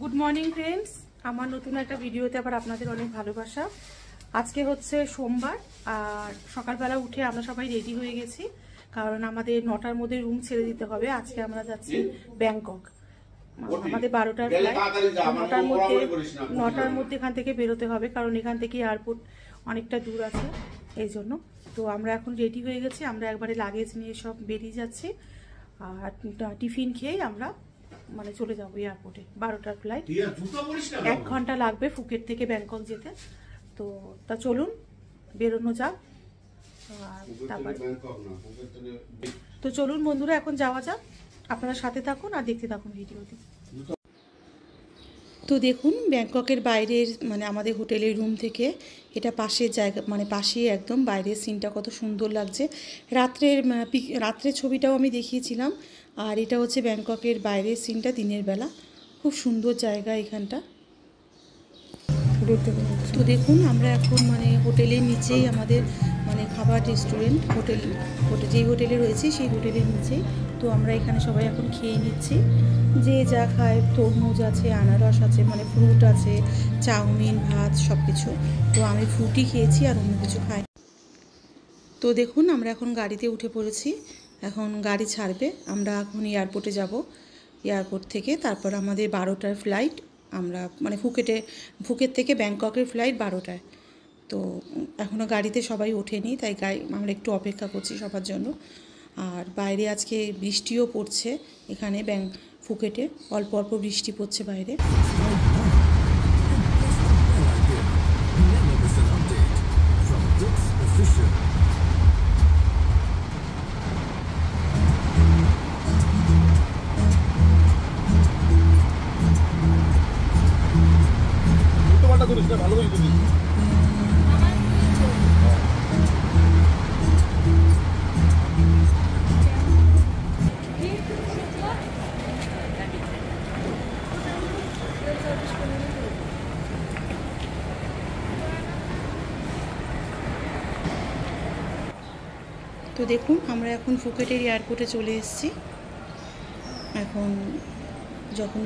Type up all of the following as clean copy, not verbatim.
Good morning friends, আমার নতুন একটা ভিডিওতে আবার আপনাদের অনেক ভালোবাসা। আজকে হচ্ছে সোমবার আর সকালবেলা উঠে আমরা সবাই রেডি হয়ে গেছি, কারণ আমাদের 9টার মধ্যে রুম ছেড়ে দিতে হবে। আজকে আমরা যাচ্ছি ব্যাংকক। আমাদের 12টার ফ্লাইট, 9টার মধ্যে এখান থেকে বেরোতে হবে, কারণ এখান থেকে এয়ারপোর্ট অনেকটা দূর আছে, এই জন্য। তো আমরা এখন রেডি হয়ে গেছি, আমরা একবারে লাগেজ নিয়ে সব বেরিয়ে যাচ্ছি। আর টিফিন খেয়ে আমরা মানে চলে যাবো এয়ারপোর্টে। 12টার ফ্লাইট, 1 ঘন্টা লাগবে ফুকেট থেকে ব্যাংকক যেতে। তো তা চলুন বেরোনো যাক। তো চলুন বন্ধুরা, এখন যাওয়া যাক। আপনারা সাথে থাকুন আর দেখতে থাকুন ভিডিওটি। তো দেখুন, ব্যাংককের বাইরের মানে আমাদের হোটেলের রুম থেকে এটা পাশের জায়গা, মানে পাশেই একদম বাইরের সিনটা কত সুন্দর লাগছে। রাত্রের ছবিটাও আমি দেখিয়েছিলাম। আর এটা হচ্ছে ব্যাংককের বাইরের সিনটা দিনের বেলা। খুব সুন্দর জায়গা এখানটা। তো দেখুন, আমরা এখন মানে হোটেলের নিচেই আমাদের মানে খাবার রেস্টুরেন্ট, যেই হোটেলে রয়েছে সেই হোটেলের নিচেই। তো আমরা এখানে সবাই এখন খেয়ে নিচ্ছি, যে যা খায়। তরমুজ আছে, আনারস আছে, মানে ফ্রুট আছে, চাউমিন, ভাত সব কিছু। তো আমি ফ্রুটই খেয়েছি আর অন্য কিছু খাই। তো দেখুন, আমরা এখন গাড়িতে উঠে পড়েছি। এখন গাড়ি ছাড়বে, আমরা এখন এয়ারপোর্টে যাব। এয়ারপোর্ট থেকে তারপর আমাদের 12টার ফ্লাইট। আমরা মানে ফুকেট থেকে ব্যাংককের ফ্লাইট 12টায়। তো এখনও গাড়িতে সবাই ওঠেনি, তাই আমরা একটু অপেক্ষা করছি সবার জন্য। আর বাইরে আজকে বৃষ্টিও পড়ছে এখানে ফুকেটে, অল্প অল্প বৃষ্টি পড়ছে বাইরে। তো দেখুন, আমরা এখন ফুকেটের এয়ারপোর্টে চলে এসেছি। এখন যখন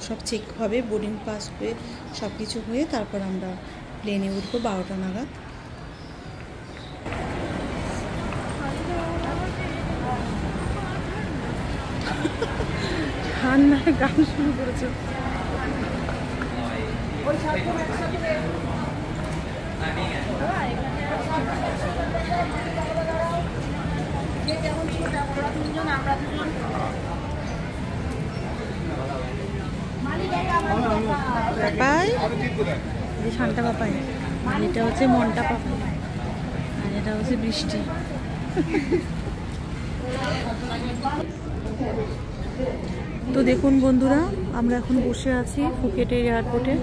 সব চেক হবে, বোর্ডিং পাস হয়ে সব কিছু হয়ে তারপর আমরা প্লেনে উঠবো 12টা নাগাদ। ঠান্ডায় গান শুরু করেছে। পাপাই, শান্তা পাপাই, আর এটা হচ্ছে মনটা পাপাই, আর এটা হচ্ছে বৃষ্টি। তো দেখুন বন্ধুরা, আমরা এখন বসে আছি ফুকেটের এয়ারপোর্টে।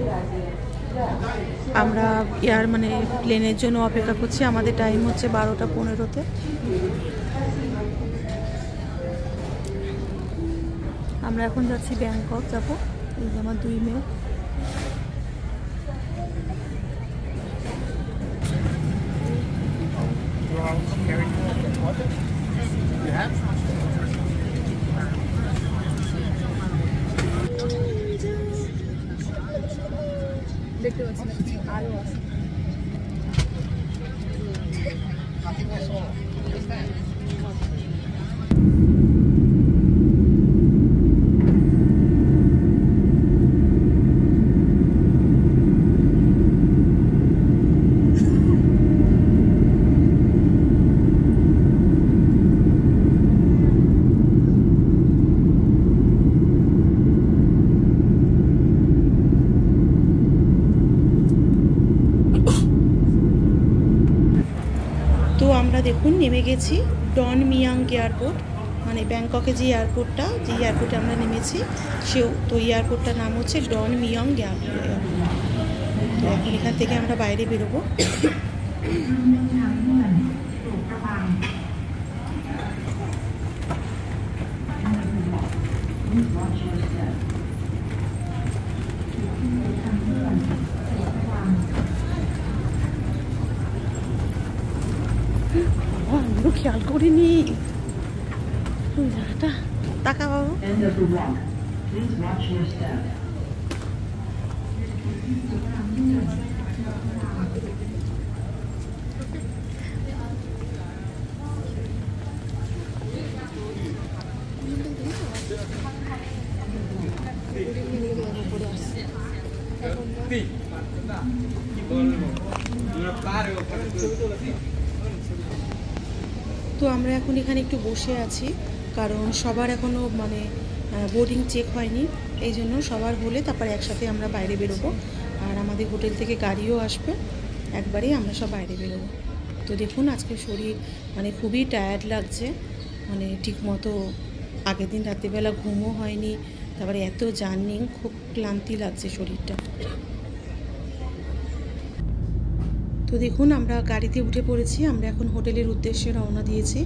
আমরা মানে প্লেনের জন্য অপেক্ষা করছি। আমাদের টাইম হচ্ছে 12টা 15-তে। আমরা এখন যাচ্ছি ব্যাংকক যাবো। আমার 2 মেয়ে। দেখতে পাচ্ছি আরো আছে। আমরা দেখুন নেমে গেছি ডন মিয়াং এয়ারপোর্ট, মানে ব্যাংককে যে এয়ারপোর্টে আমরা নেমেছি তো এয়ারপোর্টটার নাম হচ্ছে ডন মিয়াং এয়ারপোর্ট। তো এখন এখান থেকে আমরা বাইরে বেরোবো। খেয়াল করিনি জায়গাটা। টাকা বাবু, তো আমরা এখন এখানে একটু বসে আছি, কারণ সবার এখনও মানে বোর্ডিং চেক হয়নি, এই জন্য সবার হলে তারপরে একসাথে আমরা বাইরে বেরোবো। আর আমাদের হোটেল থেকে গাড়িও আসবে, একবারেই আমরা সব বাইরে বেরোবো। তো দেখুন আজকে শরীর মানে খুবই টায়ার্ড লাগছে, মানে ঠিকমতো আগের দিন রাত্রিবেলা ঘুমও হয়নি, তারপরে এত জার্নি, খুব ক্লান্তি লাগছে শরীরটা। তো দেখুন আমরা গাড়িতে উঠে পড়েছি, আমরা এখন হোটেলের উদ্দেশ্যে রওনা দিয়েছি।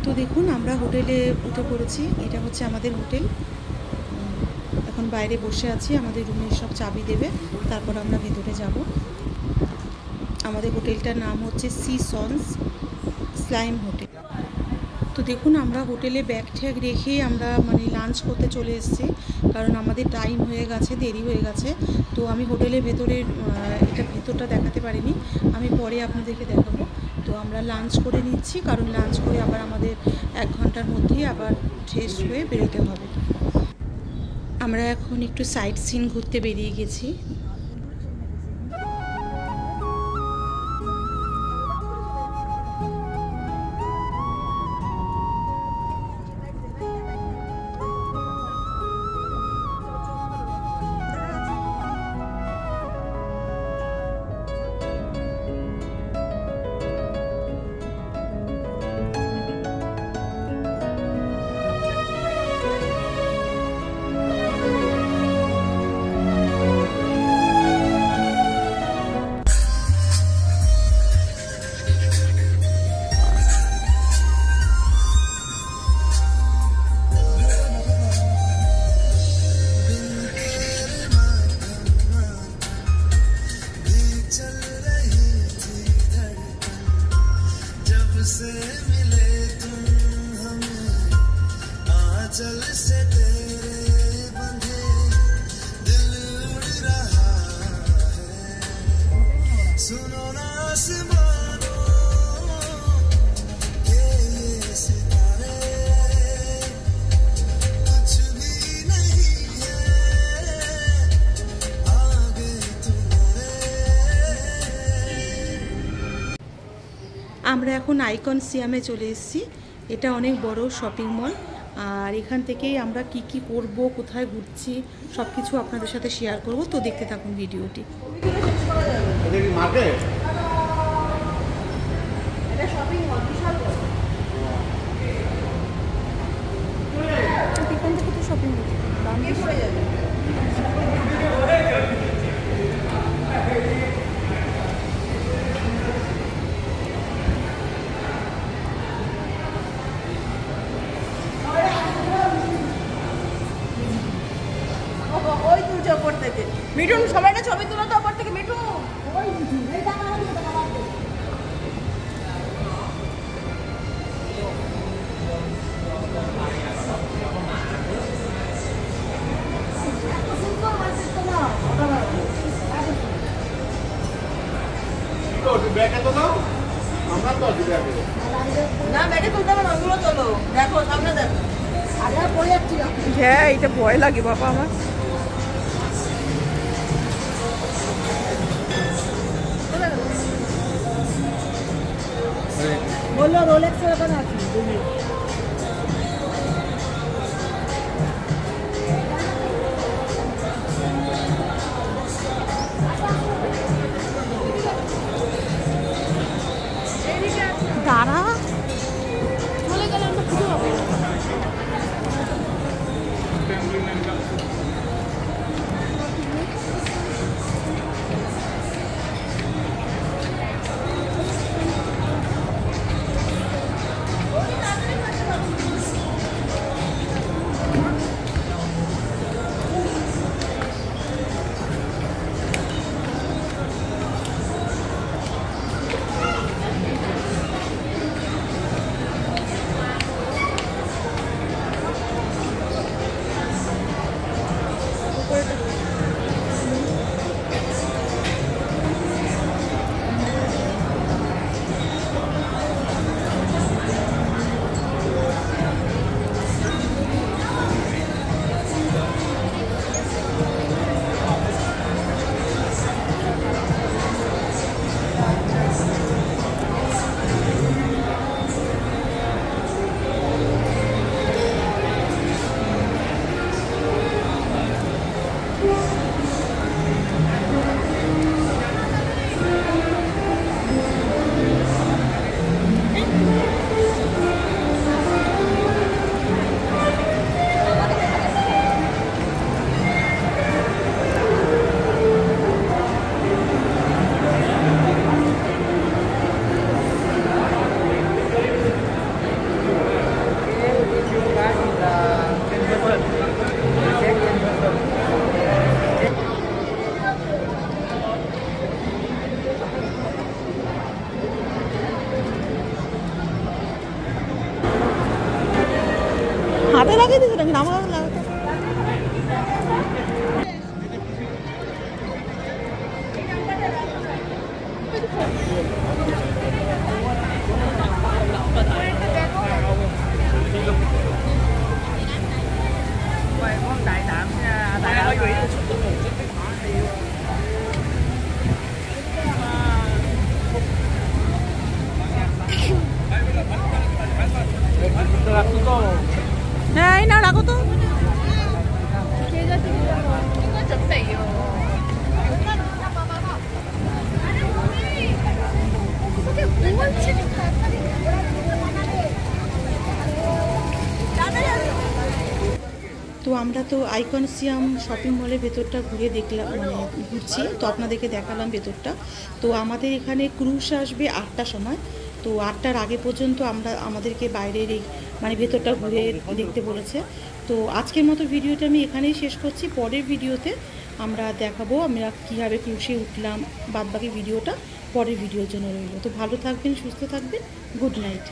তো দেখুন আমরা হোটেলে উঠে পড়েছি, এটা হচ্ছে আমাদের হোটেল। এখন বাইরে বসে আছি, আমাদের রুমের সব চাবি দেবে, তারপর আমরা ভেতরে যাব। আমাদের হোটেলটার নাম হচ্ছে সি সন্স স্লাইম হোটেল। তো দেখুন আমরা হোটেলে ব্যাগ ট্যাগ রেখে আমরা মানে লাঞ্চ করতে চলে এসেছি, কারণ আমাদের টাইম হয়ে গেছে, দেরি হয়ে গেছে। তো আমি হোটেলের ভেতরের এটা ভেতরটা দেখাতে পারিনি, আমি পরে আপনাদেরকে দেখাবো। তো আমরা লাঞ্চ করে নিচ্ছি, কারণ লাঞ্চ করে আবার আমাদের 1 ঘন্টার মধ্যেই আবার ফ্রেশ হয়ে বেরোতে হবে। আমরা এখন একটু সাইট সিন ঘুরতে বেরিয়ে গেছি। আমরা এখন আইকন সিয়ামে চলে এসেছি, এটা অনেক বড় শপিং মল। আর এখান থেকেই আমরা কি কি করব, কোথায় ঘুরছি, সব কিছু আপনাদের সাথে শেয়ার করব। তো দেখতে থাকুন ভিডিওটি। এখান থেকে তো শপিং পড়ে যাবে। মিঠুন সবাইটা ছবি তুলো তো ওপর থেকে। মিঠুন না ব্যাগে তুলতে হবে না, ওগুলো তোলো। দেখো সামনে দেখো, হ্যাঁ এটা ভয় লাগে বাবা আমার। বললো রোলেক্সের ওখানে আছে। দাঁড়া চলে গেলে আমরা খুঁজে পাবো। আমরা তো আইকনসিয়াম শপিং মলের ভেতরটা ঘুরে দেখলাম, মানে ঘুরছি, তো আপনাদেরকে দেখালাম ভেতরটা। তো আমাদের এখানে ক্রুশ আসবে 8টার সময়, তো 8টার আগে পর্যন্ত আমাদেরকে বাইরের এই মানে ভেতরটা ঘুরে দেখতে বলেছে। তো আজকের মতো ভিডিওটা আমি এখানেই শেষ করছি। পরের ভিডিওতে আমরা দেখাবো আমরা কীভাবে ক্রুশে উঠলাম, বাদবাকি ভিডিওটা পরের ভিডিওর জন্য রইল। তো ভালো থাকবেন, সুস্থ থাকবেন, গুড নাইট।